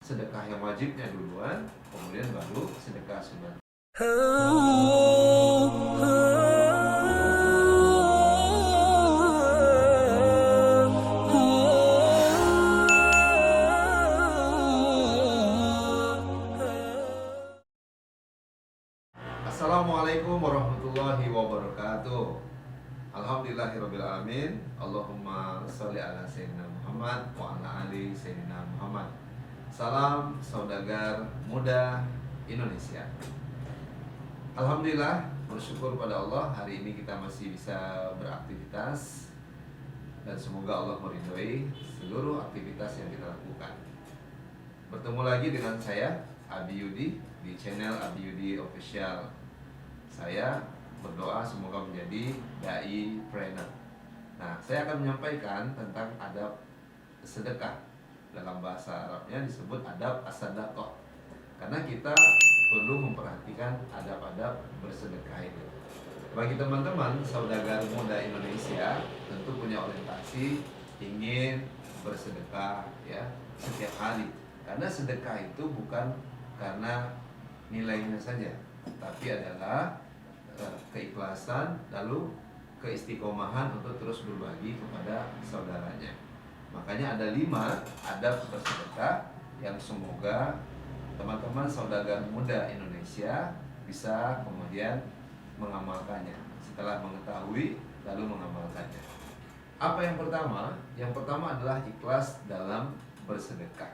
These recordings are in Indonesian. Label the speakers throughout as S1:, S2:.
S1: sedekah yang wajibnya duluan, kemudian baru sedekah sunat. Assalamualaikum warahmatullahi wabarakatuh. Alhamdulillahirrabbilalamin. Allahumma sholli ala sayyidina Muhammad wa ala ali sayyidina Muhammad. Salam saudagar muda Indonesia. Alhamdulillah, bersyukur pada Allah, hari ini kita masih bisa beraktivitas dan semoga Allah meridhoi seluruh aktivitas yang kita lakukan. Bertemu lagi dengan saya Abi Yudi di channel Abi Yudi Official. Saya berdoa semoga menjadi dai trainer. Nah, saya akan menyampaikan tentang adab sedekah. Dalam bahasa Arabnya disebut adab as-sadaqah. Karena kita perlu memperhatikan adab-adab bersedekah itu. Bagi teman-teman saudagar muda Indonesia, tentu punya orientasi ingin bersedekah ya setiap hari. Karena sedekah itu bukan karena nilainya saja, tapi adalah keikhlasan, lalu keistiqomahan untuk terus berbagi kepada saudaranya. Makanya ada 5 adab bersedekah yang semoga teman-teman saudagar muda Indonesia bisa kemudian mengamalkannya. Setelah mengetahui lalu mengamalkannya. Apa yang pertama? Yang pertama adalah ikhlas dalam bersedekah.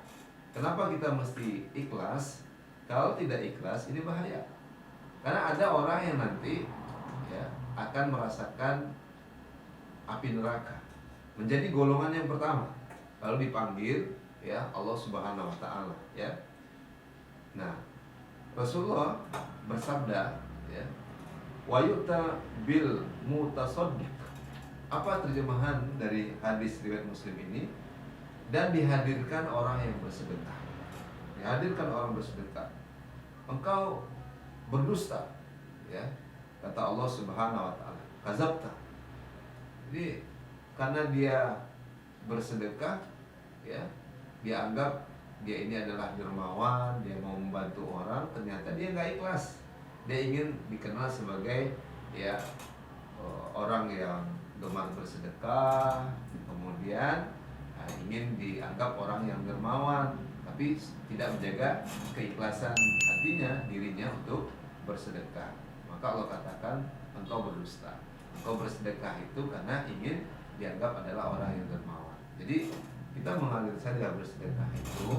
S1: Kenapa kita mesti ikhlas? Kalau tidak ikhlas ini bahaya. Karena ada orang yang nanti ya akan merasakan api neraka, menjadi golongan yang pertama kalau dipanggil ya Allah Subhanahu wa taala ya. Nah, Rasulullah bersabda ya, wa yu'ta bil mutasaddiq. Apa terjemahan dari hadis riwayat Muslim ini? Dan dihadirkan orang yang bersedekah. Dihadirkan orang bersedekah. Engkau berdusta ya, kata Allah Subhanahu wa taala, kazabta. Jadi karena dia bersedekah ya, dia anggap dia ini adalah dermawan, dia mau membantu orang, ternyata dia nggak ikhlas. Dia ingin dikenal sebagai ya orang yang gemar bersedekah, kemudian ingin dianggap orang yang dermawan, tapi tidak menjaga keikhlasan hatinya, dirinya untuk bersedekah. Maka Allah katakan engkau berdusta. Engkau bersedekah itu karena ingin dianggap adalah orang yang dermawan. Jadi kita mengalir saja bersedekah itu,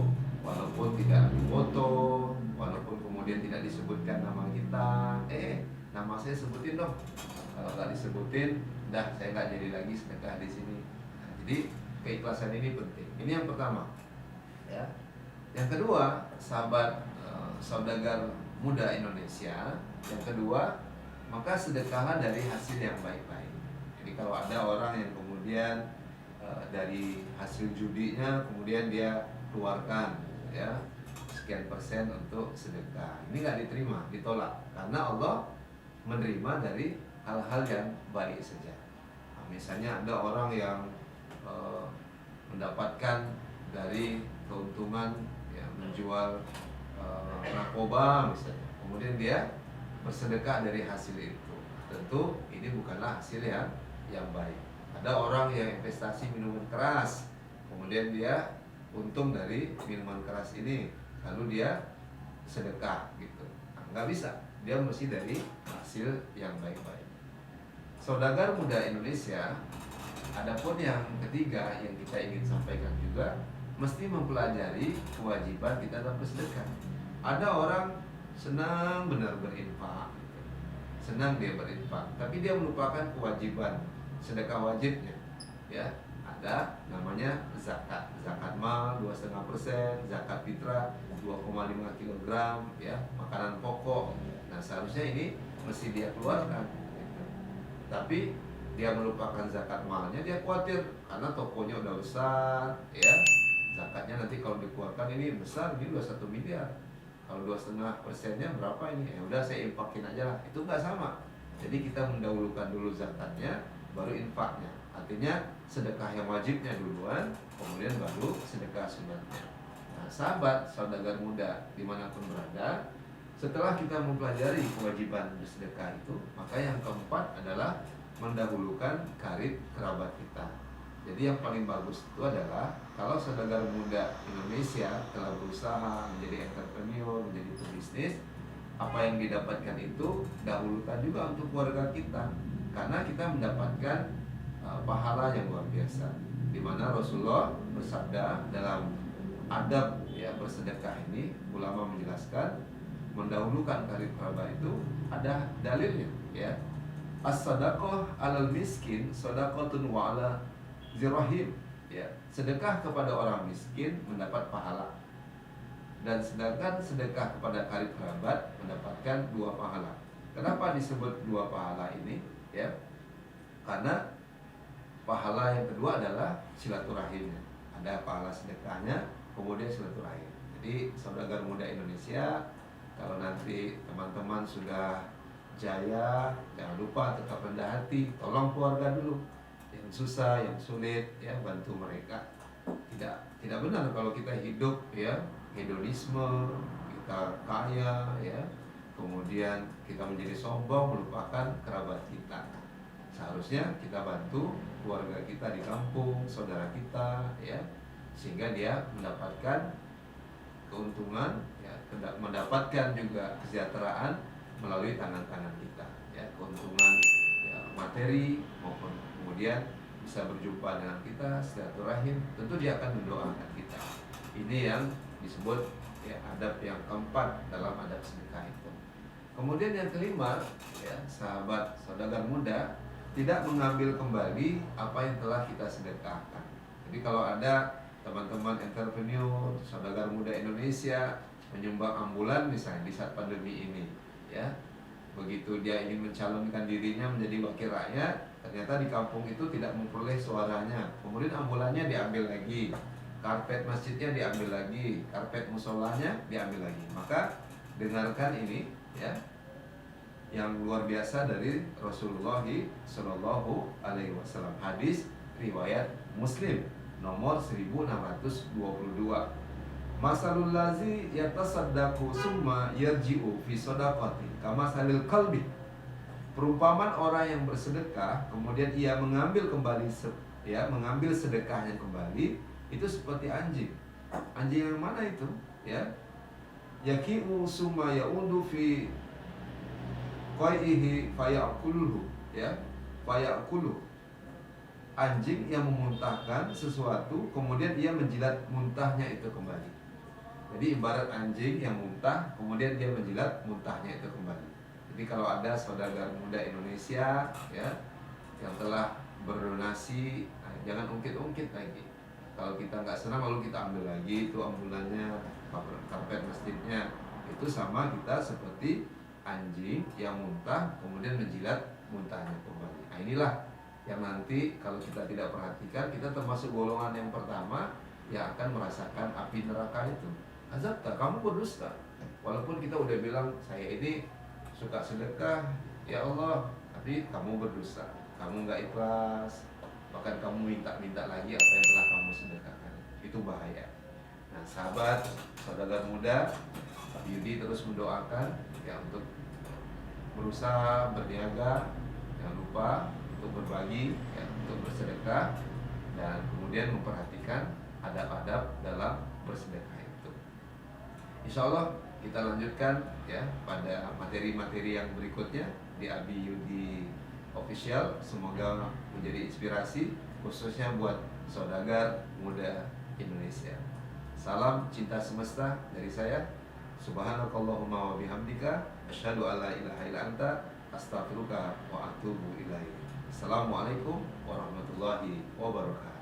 S1: walaupun tidak difoto, walaupun kemudian tidak disebutkan nama kita. Nama saya sebutin dong. Kalau nggak disebutin, dah saya nggak jadi lagi sedekah di sini. Nah, jadi keikhlasan ini penting. Ini yang pertama. Ya. Yang kedua, sahabat saudagar muda Indonesia, yang kedua, maka sedekahlah dari hasil yang baik-baik. Jadi kalau ada orang yang kemudian dari hasil judinya kemudian dia keluarkan ya sekian persen untuk sedekah, ini nggak diterima, ditolak, karena Allah menerima dari hal-hal yang baik saja. Nah, misalnya ada orang yang mendapatkan dari keuntungan ya, menjual narkoba misalnya, kemudian dia bersedekah dari hasil itu, tentu ini bukanlah hasil yang baik. Ada orang yang investasi minuman keras, kemudian dia untung dari minuman keras ini, lalu dia sedekah gitu. Nah, nggak bisa, dia mesti dari hasil yang baik-baik. Saudagar muda Indonesia, adapun yang ketiga yang kita ingin sampaikan juga, mesti mempelajari kewajiban kita dalam bersedekah. Ada orang senang benar berinfak, senang dia berinfak, tapi dia melupakan kewajiban sedekah wajibnya. Ya, ada namanya zakat, zakat mal 2,5%, zakat fitrah 2,5 kg, ya, makanan pokok. Nah, seharusnya ini mesti dia keluarkan. Gitu. Tapi dia melupakan zakat malnya, dia khawatir karena tokonya udah besar, ya. Zakatnya nanti kalau dikeluarkan ini besar, ini 21 miliar. Kalau 2,5%-nya berapa ini? Ya udah saya infakin aja lah. Itu nggak sama. Jadi kita mendahulukan dulu zakatnya, baru infaknya. Artinya sedekah yang wajibnya duluan, kemudian baru sedekah sunatnya. Nah, sahabat, saudagar muda dimanapun berada, setelah kita mempelajari kewajiban bersedekah itu, maka yang keempat adalah mendahulukan karib kerabat kita. Jadi yang paling bagus itu adalah kalau saudagar muda Indonesia telah berusaha menjadi entrepreneur, menjadi pebisnis, apa yang didapatkan itu dahulukan juga untuk keluarga kita, karena kita mendapatkan pahala yang luar biasa. Di mana Rasulullah bersabda dalam adab ya bersedekah ini, ulama menjelaskan mendahulukan karib kerabat itu ada dalilnya ya. As-sadaqah 'alal miskin shadaqatun wa 'ala zirahim ya. Sedekah kepada orang miskin mendapat pahala, dan sedangkan sedekah kepada karib kerabat mendapatkan 2 pahala. Kenapa disebut 2 pahala ini ya? Karena pahala yang kedua adalah silaturahimnya. Ada pahala sedekahnya, kemudian silaturahim. Jadi saudagar muda Indonesia, kalau nanti teman-teman sudah jaya, jangan lupa tetap rendah hati, tolong keluarga dulu. Yang susah, yang sulit, ya bantu mereka. Tidak benar kalau kita hidup ya hedonisme, kita kaya ya, kemudian kita menjadi sombong, melupakan kerabat kita. Seharusnya kita bantu keluarga kita di kampung, saudara kita ya, sehingga dia mendapatkan keuntungan ya, mendapatkan juga kesejahteraan melalui tangan-tangan kita ya, keuntungan ya, materi maupun kemudian bisa berjumpa dengan kita, silaturahim, tentu dia akan mendoakan kita. Ini yang disebut ya adab yang keempat dalam adab sedekah itu. Kemudian yang kelima ya, sahabat saudagar muda, tidak mengambil kembali apa yang telah kita sedekahkan. Jadi kalau ada teman-teman entrepreneur, saudagar muda Indonesia menyumbang ambulan misalnya di saat pandemi ini ya, begitu dia ingin mencalonkan dirinya menjadi wakil rakyat, ternyata di kampung itu tidak memperoleh suaranya, kemudian ambulannya diambil lagi, karpet masjidnya diambil lagi, karpet musolanya diambil lagi. Maka dengarkan ini ya, yang luar biasa dari Rasulullah Shallallahu Alaihi Wasallam, hadis riwayat Muslim nomor 1622. Masalul lazi yatasaddaqu summa yarji'u fi shadaqati kama salil qalbi. Perumpamaan orang yang bersedekah kemudian ia mengambil kembali mengambil sedekahnya kembali, itu seperti anjing. Anjing yang mana itu ya? Yaki'u summa ya'udu fi qaihi fayaquluhu ya, fayaqulu. Anjing yang memuntahkan sesuatu kemudian ia menjilat muntahnya itu kembali. Jadi ibarat anjing yang muntah kemudian dia menjilat muntahnya itu kembali. Jadi kalau ada saudagar muda Indonesia ya yang telah berdonasi, jangan ungkit-ungkit lagi. Kalau kita nggak senang lalu kita ambil lagi itu ambulannya, karpet masjidnya. Itu sama kita seperti anjing yang muntah kemudian menjilat muntahnya kembali. Nah, inilah yang nanti kalau kita tidak perhatikan, kita termasuk golongan yang pertama yang akan merasakan api neraka itu. Azabta, kamu berdusta. Walaupun kita udah bilang saya ini suka sedekah, ya Allah, tapi kamu berdusta, kamu nggak ikhlas, bahkan kamu minta-minta lagi apa yang telah kamu sedekahkan. Itu bahaya. Nah, sahabat, saudagar muda, Pak Yudi terus mendoakan ya untuk berusaha berniaga, jangan lupa untuk berbagi ya, untuk bersedekah, dan kemudian memperhatikan adab-adab dalam bersedekah itu. Insya Allah kita lanjutkan ya pada materi-materi yang berikutnya di Abi Yudi Official. Semoga menjadi inspirasi khususnya buat saudagar muda Indonesia. Salam cinta semesta dari saya. Subhanakallahumma wa bihamdika asyhadu alla ilaha illa anta astaghfiruka wa atubu ilaik. Assalamualaikum warahmatullahi wabarakatuh.